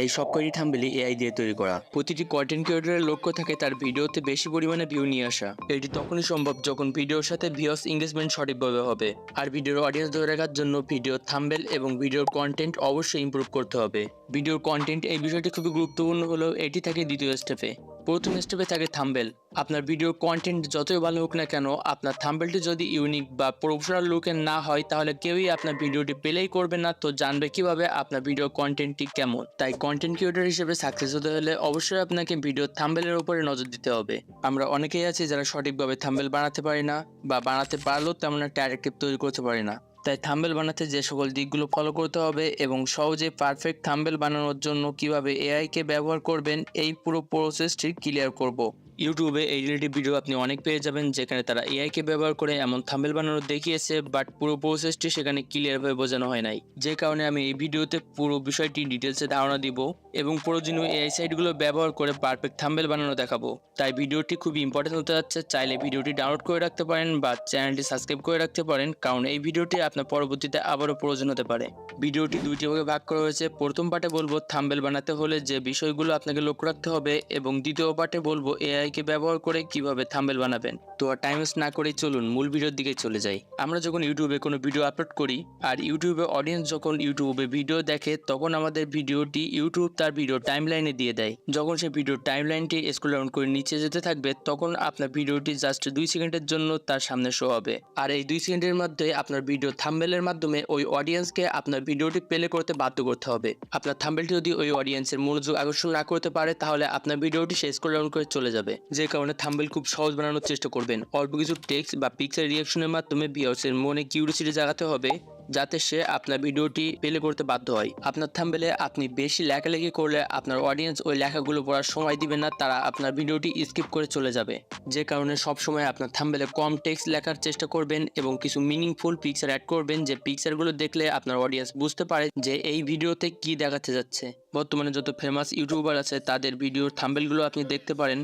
এই সবকটি থাম্বনেলই এআই দিয়ে তৈরি করা। প্রতিটি কন্টেন্ট ক্রিয়েটরের লক্ষ্য থাকে তার ভিডিওতে বেশি পরিমাণে ভিউ নিয়ে আসা। এটি তখনই সম্ভব যখন ভিডিওর সাথে ভিউয়ার্স এঙ্গেজমেন্ট সঠিকভাবে হবে। আর ভিডিওর অডিয়েন্স ধরে রাখার জন্য ভিডিওর থাম্বনেল এবং ভিডিওর কন্টেন্ট অবশ্যই ইমপ্রুভ করতে হবে। ভিডিওর কন্টেন্ট এই বিষয়টি খুবই গুরুত্বপূর্ণ হলেও এটি থাকে দ্বিতীয় স্টেপে। প্রথম স্টেপে থাকে থাম্বনেল। আপনার ভিডিওর কন্টেন্ট যতই ভালো হোক না কেন, আপনার থাম্বনেলটি যদি ইউনিক বা প্রফেশনাল লুকের না হয় তাহলে কেউই আপনার ভিডিওটি প্লেই করবে না, তো জানবে কিভাবে আপনার ভিডিও কন্টেন্টটি কেমন। তাই কন্টেন্ট ক্রিয়েটর হিসেবে সাকসেস হতে হলে অবশ্যই আপনাকে ভিডিওর থাম্বনেলের উপরে নজর দিতে হবে। আমরা অনেকেই আছি যারা সঠিকভাবে থাম্বনেল বানাতে পারি না, বা বানাতে পারলেও তেমন একটা অ্যাট্রাকটিভ তৈরি করতে পারি না। তাই থাম্বনেল বানাতে যে সকল দিকগুলো ফলো করতে হবে এবং সহজে পারফেক্ট থাম্বনেল বানানোর জন্য কিভাবে এআইকে ব্যবহার করবেন, এই পুরো প্রসেসটি ক্লিয়ার করব। ইউটিউবে এই রিলেটিভ ভিডিও আপনি অনেক পেয়ে যাবেন যেখানে তারা এআইকে ব্যবহার করে এমন থাম্বনেল বানানো দেখিয়েছে, বাট পুরো প্রসেসটি সেখানে ক্লিয়ারভাবে বোঝানো হয় নাই। যে কারণে আমি এই ভিডিওতে পুরো বিষয়টি ডিটেলসে ধারণা দিব এবং প্রয়োজনীয় এআই সাইটগুলো ব্যবহার করে পারফেক্ট থাম্বনেল বানানো দেখাবো। তাই ভিডিওটি খুবই ইম্পর্টেন্ট হতে যাচ্ছে। চাইলে ভিডিওটি ডাউনলোড করে রাখতে পারেন বা চ্যানেলটি সাবস্ক্রাইব করে রাখতে পারেন, কারণ এই ভিডিওটি আপনার পরবর্তীতে আবারও প্রয়োজন হতে পারে। ভিডিওটি দুইটি ভাগে ভাগ করা হয়েছে। প্রথম পার্টে বলবো থাম্বনেল বানাতে হলে যে বিষয়গুলো আপনাকে লক্ষ্য রাখতে হবে, এবং দ্বিতীয় পার্টে বলবো এআইকে ব্যবহার করে কিভাবে থাম্বনেল বানাবেন। তো আর টাইম ওয়েস্ট না করেই চলুন মূল ভিডিওর দিকে চলে যাই। আমরা যখন ইউটিউবে কোনো ভিডিও আপলোড করি আর ইউটিউবে অডিয়েন্স যখন ইউটিউবে ভিডিও দেখে, তখন আমাদের ভিডিওটি ইউটিউব তার ভিডিও টাইমলাইনে দিয়ে দেয়। যখন সেই ভিডিও টাইমলাইনটি স্ক্রল ডাউন করে নিচে যেতে থাকবে, তখন আপনার ভিডিওটি জাস্ট 2 সেকেন্ডের জন্য তার সামনে শো হবে। আর এই 2 সেকেন্ডের মধ্যে আপনার ভিডিও থাম্বনেলের মাধ্যমে ওই অডিয়েন্সকে আপনার ভিডিওটি প্লে করতে বাধ্য করতে হবে। আপনার থাম্বনেলটি যদি ওই অডিয়েন্সের মনোযোগ আকর্ষণ না করতে পারে, তাহলে আপনার ভিডিওটি সে স্ক্রল ডাউন করে চলে যাবে। যে কারণে থাম্বনেল খুব সহজ বানানোর চেষ্টা করবেন। অল্প কিছু টেক্সট বা পিকচার রিঅ্যাকশনের মাধ্যমে ভিউয়ার্সের মনে কিউরিওসিটি জাগাতে হবে, যাতে সে আপনার ভিডিওটি প্লে করতে বাধ্য হয়। আপনার থাম্বনেলে আপনি বেশি লেখালেখি করলে আপনার অডিয়েন্স ওই লেখাগুলো পড়ার সময় দিবে না, তারা আপনার ভিডিওটি স্কিপ করে চলে যাবে। যে কারণে সবসময় আপনার থাম্বনেলে কম টেক্সট লেখার চেষ্টা করবেন এবং কিছু মিনিংফুল পিকচার অ্যাড করবেন, যে পিকচারগুলো দেখলে আপনার অডিয়েন্স বুঝতে পারে যে এই ভিডিওতে কি দেখাতে যাচ্ছে। বর্তমানে যত ফেমাস ইউটিউবার আছে তাদের ভিডিওর থাম্বনেলগুলো আপনি দেখতে পারেন,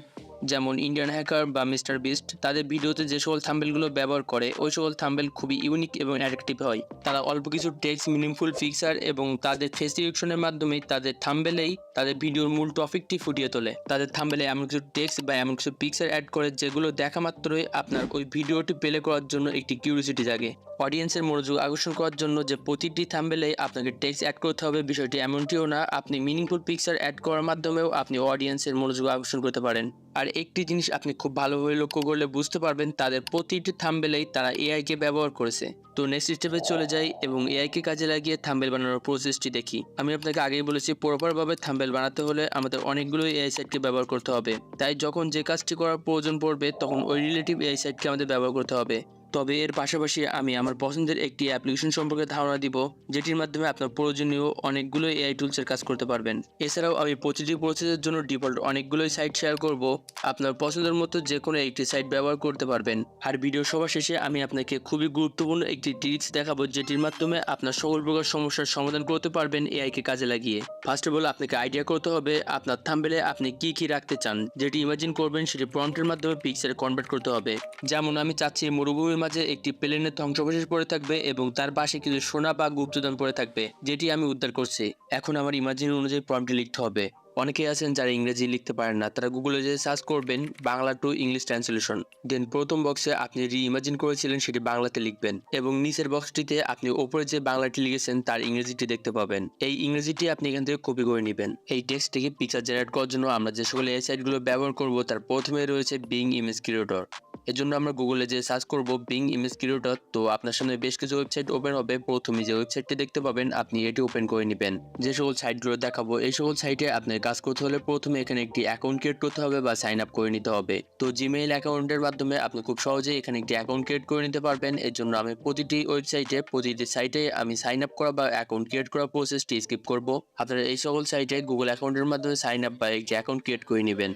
যেমন ইন্ডিয়ান হ্যাকার বা মিস্টার বিস্ট। তাদের ভিডিওতে যে সকল থাম্বনেলগুলো ব্যবহার করে, ওই সকল থাম্বনেল খুবই ইউনিক এবং অ্যাট্রাকটিভ হয়। তারা অল্প কিছু টেক্সট, মিনিংফুল পিকচার এবং তাদের ফেস রিঅ্যাকশনের মাধ্যমে তাদের থাম্বনেলেই তাদের ভিডিওর মূল টপিকটি ফুটিয়ে তোলে। তাদের থাম্বনেলে এমন কিছু টেক্সট বা এমন কিছু পিকচার অ্যাড করে যেগুলো দেখা মাত্রই আপনার ওই ভিডিওটি প্লে করার জন্য একটি কিউরিওসিটি জাগে। অডিয়েন্সের মনোযোগ আকর্ষণ করার জন্য যে প্রতিটি থাম্বনেলে আপনাকে টেক্সট অ্যাড করতে হবে, বিষয়টি এমনটিও না। আপনি মিনিংফুল পিকচার অ্যাড করার মাধ্যমেও আপনি অডিয়েন্সের মনোযোগ আকর্ষণ করতে পারেন। আর একটি জিনিস আপনি খুব ভালোভাবে লক্ষ্য করলে বুঝতে পারবেন, তাদের প্রতিটি থাম্বনেলেই তারা এআইকে ব্যবহার করেছে। তো নেক্সট স্টেপে চলে যাই এবং এআইকে কাজে লাগিয়ে থাম্বনেল বানানোর প্রসেসটি দেখি। আমি আপনাকে আগেই বলেছি, প্রপারভাবে থাম্বনেল বানাতে হলে আমাদের অনেকগুলো এআই সাইটকে ব্যবহার করতে হবে। তাই যখন যে কাজটি করার প্রয়োজন পড়বে, তখন ওই রিলেটিভ এআই সাইটকে আমাদের ব্যবহার করতে হবে। তবে এর পাশাপাশি আমি আমার পছন্দের একটি অ্যাপ্লিকেশন সম্পর্কে ধারণা দিব, যেটির মাধ্যমে আপনার প্রয়োজনীয় অনেকগুলো এআই টুলসের কাজ করতে পারবেন। এছাড়াও আমি প্রতিটি প্রসেসের জন্য ডিফল্ট অনেকগুলোই সাইট শেয়ার করব, আপনার পছন্দের মতো যে কোনো একটি সাইট ব্যবহার করতে পারবেন। আর ভিডিও সবার শেষে আমি আপনাকে খুবই গুরুত্বপূর্ণ একটি টিপস দেখাবো, যেটির মাধ্যমে আপনার সকল প্রকার সমস্যার সমাধান করতে পারবেন এআইকে কাজে লাগিয়ে। ফার্স্ট অফ অল আপনাকে আইডিয়া করতে হবে আপনার থাম্বনেলে আপনি কি কি রাখতে চান। যেটি ইমাজিন করবেন সেটি প্রম্পটের মাধ্যমে পিকচারে কনভার্ট করতে হবে। যেমন আমি চাচ্ছি মরুভূমির মাঝে একটি প্লেনের ধ্বংসাবশেষ পড়ে থাকবে এবং তার পাশে কিছু সোনা বা গুপ্তধন পড়ে থাকবে, যেটি আমি উদ্ধার করছি। এখন আমার ইমাজিন অনুযায়ী প্রম্পটে লিখতে হবে। অনেকেই আছেন যারা ইংরেজি লিখতে পারেন না, তারা গুগলে যে সার্চ করবেন বাংলা টু ইংলিশ ট্রান্সলেশন, দেন প্রথম বক্সে আপনি ইমাজিন করেছিলেন সেটি বাংলাতে লিখবেন এবং নিচের বক্সটিতে আপনি ওপরে যে বাংলাটি লিখেছেন তার ইংরেজিটি দেখতে পাবেন। এই ইংরেজিটি আপনি এখান থেকে কপি করে নেবেন। এই টেক্সট থেকে পিকচার জেনারেট করার জন্য আমরা যে সকল এই সাইটগুলো ব্যবহার করব, তার প্রথমে রয়েছে বিং ইমেজ ক্রিয়েটর। এর জন্য আমরা গুগলে যে সার্চ করব বিং ইমেজ ক্রিয়েটর, তো আপনার সামনে বেশ কিছু ওয়েবসাইট ওপেন হবে। প্রথমে যে ওয়েবসাইটটি দেখতে পাবেন আপনি এটি ওপেন করে নেবেন। যে সকল সাইটগুলো দেখাবো, এই সকল সাইটে আপনার কাজ করতে হলে প্রথমে এখানে একটি অ্যাকাউন্ট ক্রিয়েট করতে হবে বা সাইন আপ করে নিতে হবে। তো জিমেইল অ্যাকাউন্টের মাধ্যমে আপনি খুব সহজেই এখানে একটি অ্যাকাউন্ট ক্রিয়েট করে নিতে পারবেন। এর জন্য আমি প্রতিটি সাইটে আমি সাইন আপ করা বা অ্যাকাউন্ট ক্রিয়েট করা প্রসেসটি স্কিপ করব। আপনারা এই সকল সাইটে গুগল অ্যাকাউন্টের মাধ্যমে সাইন আপ বা একটি অ্যাকাউন্ট ক্রিয়েট করে নেবেন।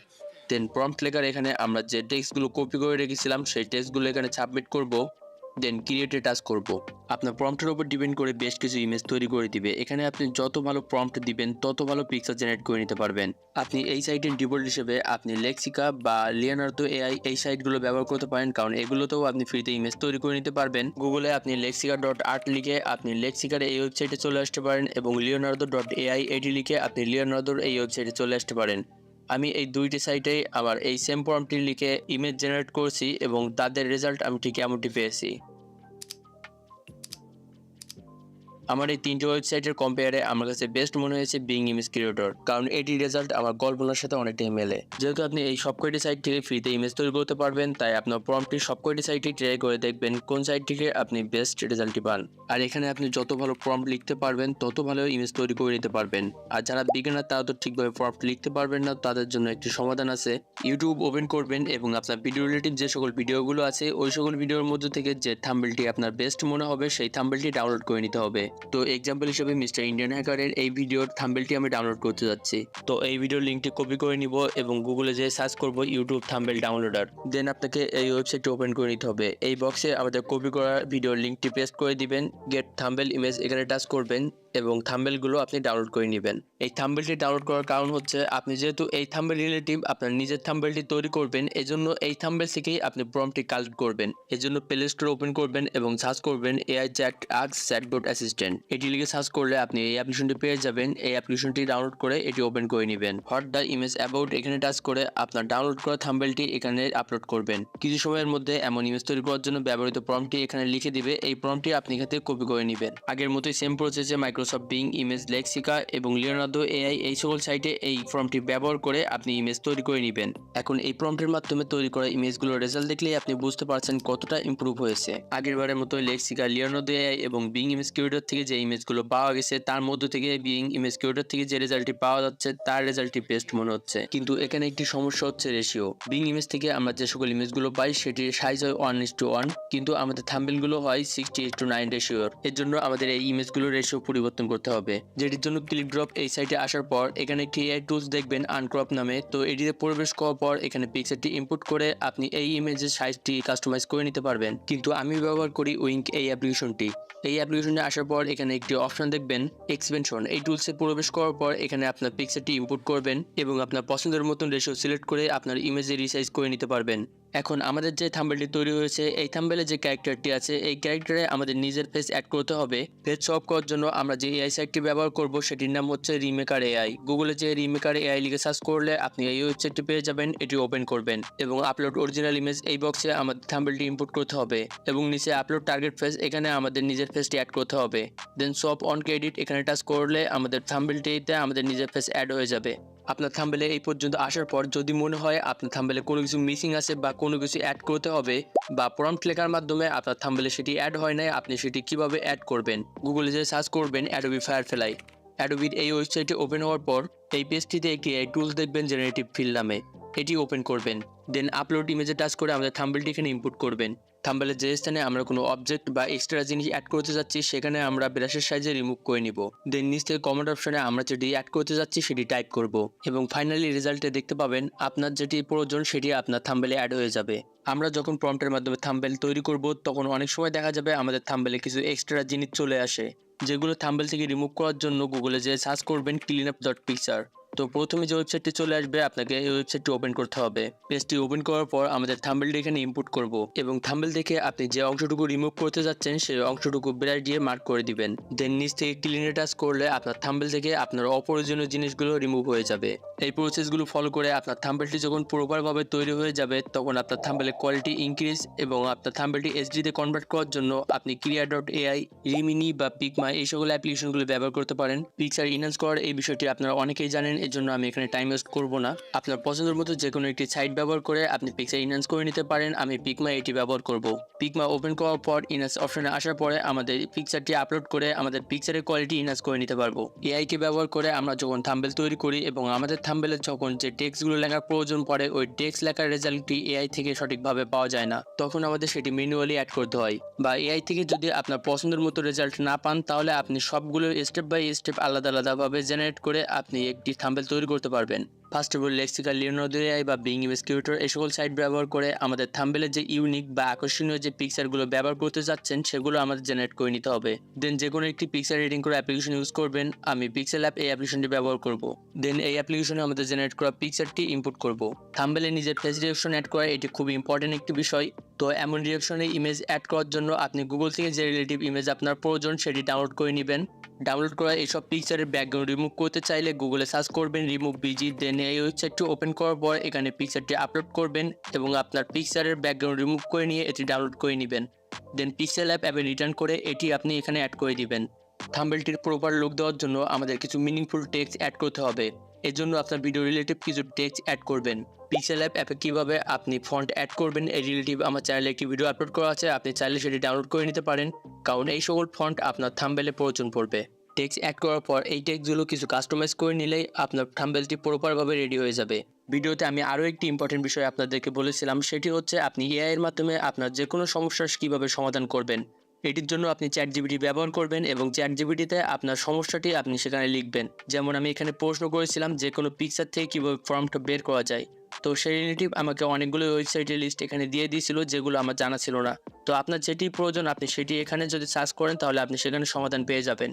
দেন প্রম্পট লেখার এখানে আমরা যে টেক্সটগুলো কপি করে রেখেছিলাম সেই টেক্সটগুলো এখানে সাবমিট করব। দেন ক্রিয়েটে টাচ করব। আপনার প্রম্পটের উপর ডিপেন্ড করে বেশ কিছু ইমেজ তৈরি করে দিবে। এখানে আপনি যত ভালো প্রম্পট দিবেন তত ভালো পিকচার জেনারেট করে নিতে পারবেন। আপনি এই সাইটের ডিফল্ট হিসেবে আপনি লেক্সিকা বা লিওনার্দো এআই এই সাইটগুলো ব্যবহার করতে পারেন, কারণ এগুলোতেও আপনি ফ্রিতে ইমেজ তৈরি করে নিতে পারবেন। গুগলে আপনি লেক্সিকা.আর্ট লিখে আপনি লেক্সিকার এই ওয়েবসাইটে চলে আসতে পারেন এবং লিওনার্দো.এআই এটি লিখে আপনি লিওনার্দোর এই ওয়েবসাইটে চলে আসতে পারেন। আমি এই দুইটি সাইটেই আবার এই সেম প্রম্পটটি লিখে ইমেজ জেনারেট করছি এবং তাদের রেজাল্ট আমি ঠিক এমনটি পেয়েছি। আমার এই তিনটি ওয়েবসাইটের কম্পেয়ারে আমার কাছে বেস্ট মনে হয়েছে বিং ইমেজ ক্রিয়েটর, কারণ এটির রেজাল্ট আমার কল্পনার সাথে অনেকটাই মেলে। যেহেতু আপনি এই সবকটি সাইট থেকে ফ্রিতে ইমেজ তৈরি করতে পারবেন, তাই আপনার প্রম্পটটি সবকটি সাইটে ট্রাই করে দেখবেন কোন সাইট থেকে আপনি বেস্ট রেজাল্টটি পান। আর এখানে আপনি যত ভালো প্রম্পট লিখতে পারবেন তত ভালো ইমেজ তৈরি করে নিতে পারবেন। আর যারা বিগিনার তারা তো ঠিকভাবে প্রম্পট লিখতে পারবেন না, তাদের জন্য একটি সমাধান আছে। ইউটিউব ওপেন করবেন এবং আপনার ভিডিও রিলেটিভ যে সকল ভিডিওগুলো আছে ওই সকল ভিডিওর মধ্যে থেকে যে থাম্বনেলটি আপনার বেস্ট মনে হবে সেই থাম্বনেলটি ডাউনলোড করে নিতে হবে। তো এক্সাম্পল হিসেবে মিস্টার ইন্ডিয়ান হ্যাকারের এই ভিডিওর থাম্বনেলটি আমি ডাউনলোড করতে যাচ্ছি। তো এই ভিডিওর লিঙ্কটি কপি করে নিব এবং গুগলে যেয়ে সার্চ করব ইউটিউব থাম্বনেল ডাউনলোডার। দেন আপনাকে এই ওয়েবসাইটটি ওপেন করে নিতে হবে। এই বক্সে আমাদের কপি করা ভিডিওর লিঙ্কটি পেস্ট করে দিবেন। গেট থাম্বনেল ইমেজ এখানে টাচ করবেন এবং থাম্বনেলগুলো আপনি ডাউনলোড করে নেবেন। এই থাম্বনেলটি ডাউনলোড করার কারণ হচ্ছে আপনি যেহেতু এই থাম্বনেল রিলেটিভ আপনার নিজের থাম্বনেলটি তৈরি করবেন, এজন্য এই থাম্বনেল থেকেই আপনি প্রম্পটটি কালেক্ট করবেন। এজন্য প্লে স্টোর ওপেন করবেন এবং সার্চ করবেন এআই চ্যাটবট অ্যাসিস্ট্যান্ট। এটি লিখে সার্চ করলে আপনি এই অ্যাপ্লিকেশনটি পেয়ে যাবেন। এই অ্যাপ্লিকেশনটি ডাউনলোড করে এটি ওপেন করে নেবেন। হোয়াট দ্য ইমেজ অ্যাবাউট এখানে টাচ করে আপনার ডাউনলোড করা থাম্বনেলটি এখানে আপলোড করবেন। কিছু সময়ের মধ্যে এমন ইমেজ তৈরি করার জন্য ব্যবহৃত প্রম্পটটি এখানে লিখে দিবে। এই প্রম্পটটি আপনি এখান থেকে কপি করে নেবেন। আগের মতোই সেম প্রসেসে মাইক্রোসফট বিং ইমেজ, লেক্সিকা এবং লিওনার্দো এআই এই সকল সাইটে এই প্রম্পটটি ব্যবহার করে আপনি ইমেজ তৈরি করে নেবেন। এখন এই প্রম্পটের মাধ্যমে তৈরি করা ইমেজগুলোর রেজাল্ট দেখলেই আপনি বুঝতে পারছেন কতটা ইমপ্রুভ হয়েছে। আগেরবারের মতো লেক্সিকা, লিওনার্দো এআই এবং বিং ইমেজ ক্রিয়েটর থেকে যে ইমেজগুলো পাওয়া গেছে তার মধ্য থেকে বিং ইমেজ ক্রিয়েটর থেকে যে রেজাল্টটি পাওয়া যাচ্ছে তার রেজাল্টটি বেস্ট মনে হচ্ছে। কিন্তু এখানে একটি সমস্যা হচ্ছে রেশিও। বিং ইমেজ থেকে আমরা যে সকল ইমেজগুলো পাই সেটির সাইজ হয় 1:1, কিন্তু আমাদের থাম্বনেলগুলো হয় 60:9 রেশিওর। এর জন্য আমাদের এই ইমেজগুলোর রেশিও পরিবর্তন করতে হবে, যেটির জন্য ক্লিক ড্রপ এই সাইটে আসার পর এখানে একটি এআই টুলস দেখবেন আনক্রপ নামে। তো এটিতে প্রবেশ করার পর এখানে পিকচারটি ইনপুট করে আপনি এই ইমেজের সাইজটি কাস্টমাইজ করে নিতে পারবেন। কিন্তু আমি ব্যবহার করি উইঙ্ক এই অ্যাপ্লিকেশনটি। এই অ্যাপ্লিকেশনে আসার পর এখানে একটি অপশন দেখবেন এক্সপেনশন। এই টুলসে প্রবেশ করার পর এখানে আপনার পিকচারটি ইনপুট করবেন এবং আপনার পছন্দের মতন রেশিও সিলেক্ট করে আপনার ইমেজে রিসাইজ করে নিতে পারবেন। এখন আমাদের যে থাম্বনেলটি তৈরি হয়েছে এই থাম্বনেলে যে ক্যারেক্টারটি আছে এই ক্যারেক্টারে আমাদের নিজের ফেস অ্যাড করতে হবে। ফেস সলভ করার জন্য আমরা যে এআই সাইটটি ব্যবহার করব সেটির নাম হচ্ছে রিমেকার এআই। গুগলে যে রিমেকার এআই লিখে সার্চ করলে আপনি এই ওয়েবসাইটটি পেয়ে যাবেন। এটি ওপেন করবেন এবং আপলোড অরিজিনাল ইমেজ এই বক্সে আমাদের থাম্বনেলটি ইনপুট করতে হবে এবং নিচে আপলোড টার্গেট ফেস এখানে আমাদের নিজের ফেসটি অ্যাড করতে হবে। দেন শপ অন ক্রেডিট এখানে টাচ করলে আমাদের থাম্বনেলটিতে আমাদের নিজের ফেস অ্যাড হয়ে যাবে। আপনার থাম্বনেলে এই পর্যন্ত আসার পর যদি মনে হয় আপনার থাম্বনেলে কোনো কিছু মিসিং আছে বা কোনো কিছু অ্যাড করতে হবে বা প্রম্পট লেখার মাধ্যমে আপনার থাম্বনেলে সেটি অ্যাড হয় নাই, আপনি সেটি কিভাবে অ্যাড করবেন গুগলে যে সার্চ করবেন অ্যাডোবি ফায়ারফ্লাই। অ্যাডোবির এই ওয়েবসাইটে ওপেন হওয়ার পর এই পেজটিতে একটি এআই টুলস দেখবেন জেনারেটিভ ফিল নামে। এটি ওপেন করবেন। দেন আপলোড ইমেজে টাচ করে আমাদের থাম্বনেলটি এখানে ইনপুট করবেন। থাম্বনেলের যে স্থানে আমরা কোনো অবজেক্ট বা এক্সট্রা জিনিস অ্যাড করতে যাচ্ছি সেখানে আমরা ব্রাশের সাইজে রিমুভ করে নিব। দেন নিচ থেকে কমেন্ট অপশনে আমরা যেটি অ্যাড করতে যাচ্ছি সেটি টাইপ করব এবং ফাইনালি রেজাল্টে দেখতে পাবেন আপনার যেটি প্রয়োজন সেটি আপনার থাম্বনেলে অ্যাড হয়ে যাবে। আমরা যখন প্রম্পটের মাধ্যমে থাম্বনেল তৈরি করব তখন অনেক সময় দেখা যাবে আমাদের থাম্বনেলে কিছু এক্সট্রা জিনিস চলে আসে, যেগুলো থাম্বনেল থেকে রিমুভ করার জন্য গুগলে যে সার্চ করবেন cleanup.picture। তো প্রথমে যে ওয়েবসাইটটি চলে আসবে আপনাকে এই ওয়েবসাইটটি ওপেন করতে হবে। পেজটি ওপেন করার পর আমাদের থাম্বনেলটি এখানে ইনপুট করব এবং থাম্বনেল দেখে আপনি যে অংশটুকু রিমুভ করতে যাচ্ছেন সেই অংশটুকু ব্রাশ দিয়ে মার্ক করে দিবেন। দেন নিচ থেকে ক্লিনে টাচ করলে আপনার থাম্বনেল থেকে আপনার অপ্রয়োজনীয় জিনিসগুলো রিমুভ হয়ে যাবে। এই প্রসেসগুলো ফলো করে আপনার থাম্বনেলটি যখন প্রপারভাবে তৈরি হয়ে যাবে তখন আপনার থাম্বনেলের কোয়ালিটি ইনক্রিজ এবং আপনার থাম্বনেলটি এইচডিতে কনভার্ট করার জন্য আপনি ক্রিয়া.এআই, রিমিনি বা পিকমা এই সকল অ্যাপ্লিকেশনগুলো ব্যবহার করতে পারেন। পিকচার ইনহ্যান্স করার এই বিষয়টি আপনারা অনেকেই জানেন, এর জন্য আমি এখানে টাইম ওয়েস্ট করব না। আপনার পছন্দের মতো যে কোনো একটি সাইট ব্যবহার করে আপনি পিকচার ইনহ্যান্স করে নিতে পারেন। আমি পিকমা এটি ব্যবহার করব। পিকমা ওপেন করার পর ইনহ্যান্স অপশনে আসার পরে আমাদের পিকচারটি আপলোড করে আমাদের পিকচারের কোয়ালিটি ইনহ্যান্স করে নিতে পারবো। এআই কে ব্যবহার করে আমরা যখন থাম্বনেল তৈরি করি এবং আমাদের থাম্বনেলে যখন যে টেক্সটগুলো লেখার প্রয়োজন পড়ে ওই টেক্সট লেখার রেজাল্টটি এআই থেকে সঠিকভাবে পাওয়া যায় না, তখন আমাদের সেটি ম্যানুয়ালি অ্যাড করতে হয়। বা এআই থেকে যদি আপনার পছন্দের মতো রেজাল্ট না পান তাহলে আপনি সবগুলো স্টেপ বাই স্টেপ আলাদা আলাদাভাবে জেনারেট করে আপনি একটি থাম্বনেল তৈরি করতে পারবেন। First of all Lexica, Leonardo AI বা বিং ইমেজ ক্রিয়েটর এই সকল সাইট ব্যবহার করে আমাদের থাম্বনেলের যে ইউনিক বা আকর্ষণীয় যে পিকচারগুলো ব্যবহার করতে যাচ্ছেন সেগুলো আমাদের জেনারেট করে নিতে হবে। দেন যে কোনো একটি পিকচার এডিটিং করে অ্যাপ্লিকেশন ইউজ করবেন। আমি পিক্সেল অ্যাপ এই অ্যাপ্লিকেশনটি ব্যবহার করব। দেন এই অ্যাপ্লিকেশনে আমাদের জেনারেট করা পিকচারটি ইনপুট করব। থাম্বনেলে নিজের ফেস রিঅ্যাকশন অ্যাড করা এটি খুব ইম্পর্টেন্ট একটি বিষয়। তো এমন রিঅ্যাকশনে ইমেজ অ্যাড করার জন্য আপনি গুগল থেকে যে রিলেটিভ ইমেজ আপনার প্রয়োজন সেটি ডাউনলোড করে নেবেন। ডাউনলোড করা এইসব পিকচারের ব্যাকগ্রাউন্ড রিমুভ করতে চাইলে গুগলে সার্চ করবেন রিমুভ বিজি। দেন এই ওয়েবসাইটটি ওপেন করার পর এখানে পিকচারটি আপলোড করবেন এবং আপনার পিকচারের ব্যাকগ্রাউন্ড রিমুভ করে নিয়ে এটি ডাউনলোড করে নেবেন। দেন পিক্সেল অ্যাপে রিটার্ন করে এটি আপনি এখানে অ্যাড করে দিবেন। থাম্বনেলটির প্রপার লুক দেওয়ার জন্য আমাদের কিছু মিনিংফুল টেক্সট অ্যাড করতে হবে। এর জন্য আপনার ভিডিও রিলেটিভ কিছু টেক্সট অ্যাড করবেন। পিক্সেল অ্যাপে কীভাবে আপনি ফন্ট অ্যাড করবেন এই রিলেটিভ আমার চ্যানেলে একটি ভিডিও আপলোড করা আছে, আপনি চাইলে সেটি ডাউনলোড করে নিতে পারেন, কারণ এই সকল ফন্ট আপনার থাম্বনেলে প্রয়োজন পড়বে। টেক্সট অ্যাড করার পর এই টেক্সটগুলো কিছু কাস্টমাইজ করে নিলেই আপনার থাম্বনেলটি প্রপারভাবে রেডি হয়ে যাবে। ভিডিওতে আমি আরও একটি ইম্পর্টেন্ট বিষয় আপনাদেরকে বলেছিলাম, সেটি হচ্ছে আপনি এআই এর মাধ্যমে আপনার যে কোনো সমস্যার কীভাবে সমাধান করবেন। এটির জন্য আপনি চ্যাটজিপিটি ব্যবহার করবেন এবং চ্যাটজিপিটিতে আপনার সমস্যাটি আপনি সেখানে লিখবেন। যেমন আমি এখানে প্রশ্ন করেছিলাম যে কোনো পিকচার থেকে কীভাবে ফর্মটা বের করা যায়। তো সেই রিলেটিভ আমাকে অনেকগুলো ওয়েবসাইটের লিস্ট এখানে দিয়ে দিয়েছিল যেগুলো আমার জানা ছিল না। তো আপনার যেটি প্রয়োজন আপনি সেটি এখানে যদি সার্চ করেন তাহলে আপনি সেখানে সমাধান পেয়ে যাবেন।